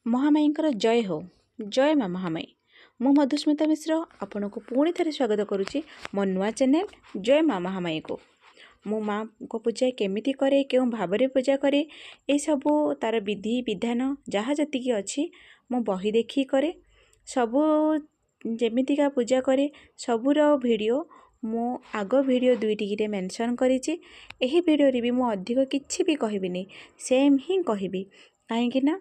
महामाईंकर जय हो। जय माँ महामाई। मु मधुस्मिता मिश्र आपन को पुणी थे स्वागत करुच्ची मो नुआ चैनल जय माँ महामाई को। मु माँ को पूजा केमिति करे क्यों भाव में पूजा करे ये सबू तार विधि विधान जहाँ जी अच्छी मो बही देखी करे सबू जमीतिका पूजा करे सबूर वीडियो मु आग वीडियो दुईटी मेंशन करिछि। एही वीडियो रे भी मु अधिक किछि भी कहबिनी सेम ही कहबी कहीं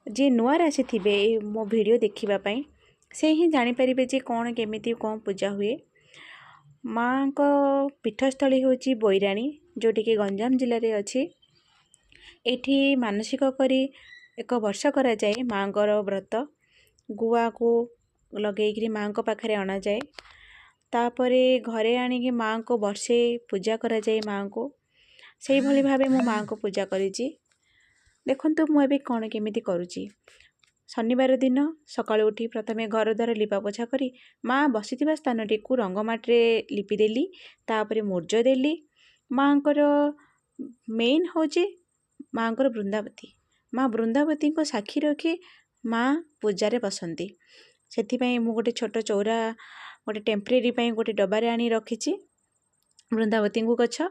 जी नुआर आसीथिबे मो वीडियो देखिबा से ही जानीपारे जे कौन केमिति कौन पूजा हुए। माँ को पीठस्थली होची बोइराणी जोटी कि गंजाम जिले में अच्छी। एठी मानसिक करी एक वर्ष करा जाए माँ को व्रत गुआ को लगे माँ को पाखरे अना जाए तापरे घरे आनिकी माँ को वर्षे पूजा करा जाए। माँ को सही भली भावे मो माँ को पूजा करिछि। देखंतु मु एबे कौन केमिति करुछि। शनिवार दिन सकाळु उठी प्रथमे घर द्वार लिपा पोछा करी माँ बसिथिबा स्थानटी को रंगमाटे लिपिदेली तापरे मूर्ज देली। माँकर मेन होचे माँकर वृंदावती माँ वृंदावती को साक्षी रखी माँ पूजा रे बसंती। सेथिपई मु गोटे छोट चौरा गोटे टेम्परेरी पई गोटे डबारे आनी रखिछि वृंदावती को गछ।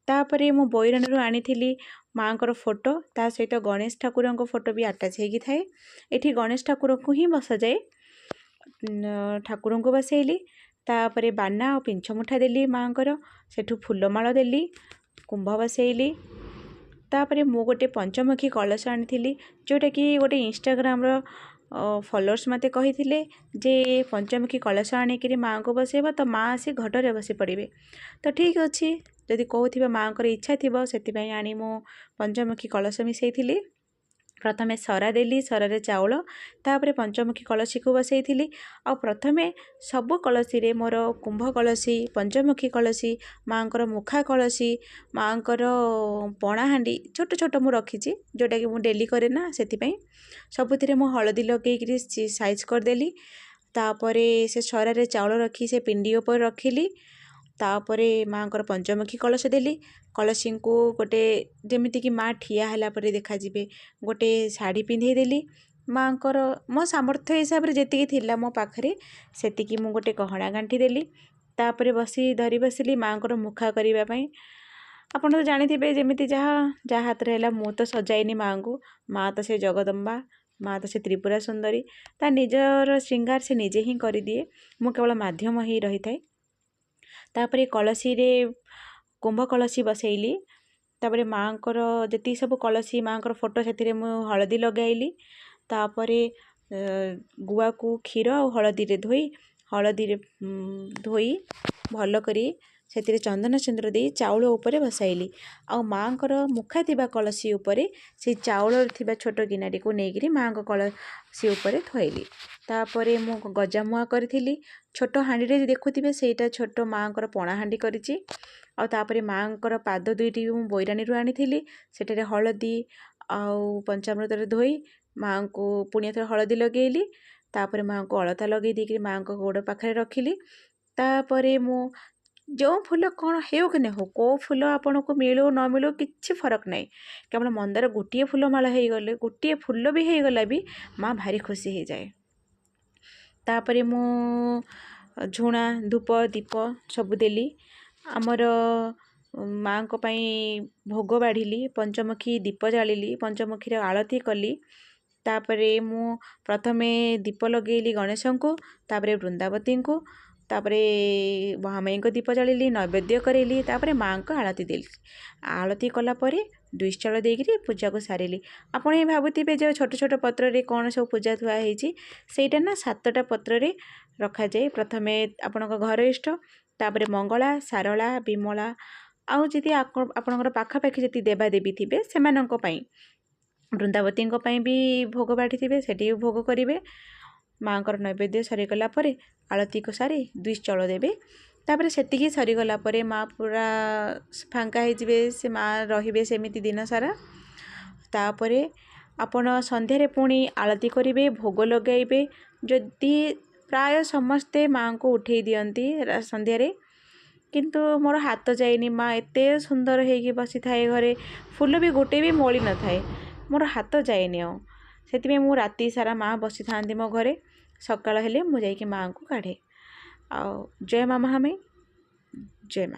तापरे मु बोइराणी आनी माँ को फोटो ता सहित गणेश ठाकुर को फोटो भी आटाच होगी थाए। एठी गणेश ठाकुर को ही बसा जाए ठाकुर को बसैली तापरे बाना और पिंछ मुठा देली माँ को सेठू फूलमाल देली कुंभ बसैली। तापरे मु गोटे पंचमुखी कलश आनी जोटा कि गोटे इंस्टाग्राम रो फॉलोअर्स मते कही जे पंचमुखी कलश आनिक माँ को बसैब तो माँ आसी घटरे बसी पड़े। तो ठीक अच्छी जदि कहूँ माँ को इच्छा थी से आनी मो पंचमुखी कलश मिसई प्रथमे सरा देली सरारे चाउल तापरे पंचमुखी कलशी को बसई आ प्रथमे सबु कलशी रे मोर कुंभ कलशी पंचमुखी कलशी माँ को मुखा कलशी माँ को पणा हांडी छोट छोट मु रखी जोटा कि मु डेली करे ना से सबुथिरे मु हलदी लगे साइज करदेली। तापरे से सरारे चाउल रखी से पिंडी ऊपर रखिली तापरे माँ को पंचमुखी कलश देली कलशी को गोटे जमीती कि माँ ठिया है देखा जीवे गोटे शाढ़ी पिंधे देली माँ को मो सामर्थ्य हिसाब से जी थिला मो पाखरे सेतिकी मु गोटे गहना गांठी देली। तापरे बसी धरी बसिली माँ को मुखा करने आपन तो जानी जमीती जहाँ हाथ में मु तो सजाइनी माँ को माँ तो से जगदम्बा माँ तो से त्रिपुरा सुंदरी ता निजर श्रृंगार से निजे ही कर दिए मु केवल माध्यम ही रही थाए। तापरे कलशी रे कुंभ कलशी बसैली तापरे माँ को जी सब कलशी माँ को फोटो से मु हलदी लगाइली तापरे गुआ को क्षीर और हलदी रे धोई भल करी से चंदन सिंदूर दे चाउल उपरे बसैली आ माँ को मुखा थिबा कलशी उपरे से चाउल थिबा छोट गिनाटी को लेकिन माँ को कलशी उपरे थोइली। तापरे मु गजा मुआ करी छोट हांडी रे देखुथिबे सेटा छोट माँ को पणा हांडी करिछि आ तापरे माँ को पाद दुईटी मु बोइराणी रु आनी सेठे हलदी आउ पंचामृत रे धोई माँ को पुणी थे हलदी लगेली तापरे माँ को अलता लगे दी माँ को गोड़ पाखे रखिली। तापरे मु जो फूल कौन हो कि नहीं हो कौ फूल आपन को मिलू न मिलू किसी फरक नहीं केवल मंदार गोटे फूल माला हो गले गोटे फूल भी हो गला भी माँ भारी खुशी हो जाए। तापरे मु झुणा धूप दीप सब देली आमर माँ को पाई भोग बाढ़िली पंचमुखी दीप जाली पंचमुखी आलती कली। तापरे मु प्रथमे दीप लगेली गणेश को तापरे वृंदावती को तापरे महामाई को दीप जलिली नैवेद्य करेली तापरे माँ को आलती देली आलती कला परे दुईश चाउल देकरी पूजा को सारिली। आपन ये भाबुथिबे जो छोट छोट पत्र रे कौन सब पूजा थुआ होईची सेटा ना 7टा पत्र रे रखा जाए। प्रथमे आपन घर इष्ट तापरे मंगला सारला विमला आउ जदि आपनकर पाखापाखि जति देवादेवी थिबे सेमानंको पई वृंदावती भी भोग बाढ़ी थे सेठी भोग करेंगे। माँ को नैवेद्य सरीगला आलती को सारी दुईश चाउल देवे तापर से सरीगला माँ पूरा फांका हो से माँ रे सेमिति दिन सारा। तापर आपण संध्यारे पुणी आलती करेंगे भोग लगेबे जदि प्राय समस्ते माँ को उठे दियंती संध्यारे किंतु मोर हाथ जाइनी माँ एते सुंदर होगी बसी थाए घरे फूल भी गोटे भी मली न थाए मोर हाथ जाएनि ସେଥିପାଇଁ ମୁଁ ରାତି ସାରା ମାଆ ବସିଥାନ୍ତି ମୋ ଘରେ। ସକାଳ ହେଲେ ମୁଁ ଯାଇକି ମାଆଙ୍କୁ କାଢ଼େ। ଆଉ ଜୟ ମା ମହାମାୟୀ, ଜୟ ମା।